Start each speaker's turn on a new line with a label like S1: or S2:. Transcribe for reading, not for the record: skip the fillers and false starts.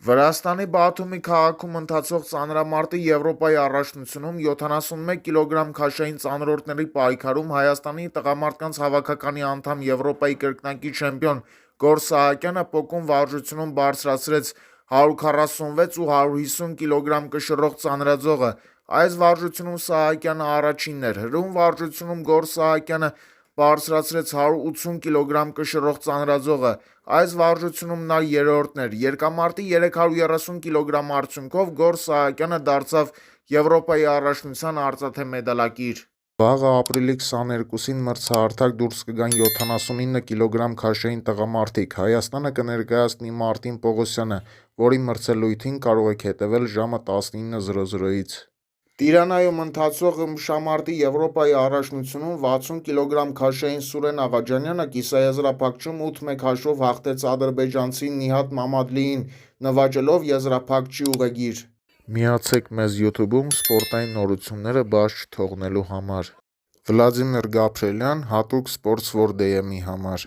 S1: Վրաստանի Բաթումի քաղաքում ընթացող ծանրամարտի Եվրոպայի առաջնությունում 71 կգ քաշային ծանրորդների պայքարում Հայաստանի տղամարդկանց հավաքականի անդամ Եվրոպայի կրկնակի չեմպիոն Գոռ Սահակյանը պոկում վարժությունում բարձրացրեց 146 ու 150 կգ կշռող ծանրաձողը։ Այս վարժությունում Սահակյանը առաջինն էր։ Հրում վարժությունում Գոռ Սահակյանը բարձրացրեց 180 կգ կշռող ծանրաձողը։ Այս վարժությունում նա երրորդն էր։ Երկամարտի 330 կգ արդյունքով Գոռ Սահակյանը դարձավ Եվրոպայի առաջնության արծաթե մեդալակիր։ Վաղը ապրիլի 22-ին մրցահարթակ դուրս կգան 79 կգ քաշային տղամարդիկ։ Հայաստանը կներկայացնի Մարտին Պողոսյանը, որի մրցելույթին կարող եք հետևել ժամը 19:00-ից։ Տիրանայում ընթացող ըմբշամարտի Եվրոպայի առաջնությունում 60 կգ քաշային Սուրեն Աղաջանյանը կիսաեզրափակչում 8-1 հաշվով հաղթեց ադրբեջանցի Նիհատ Մամադլիին, նվաճելով եզրափակչի ուղեգիր։ Միացեք մեզ YouTube-ում սպորտային նորությունները բաց չթողնելու համար։ Վլադիմիր Գաբրելյան, հատուկ Sports for DM-ի համար։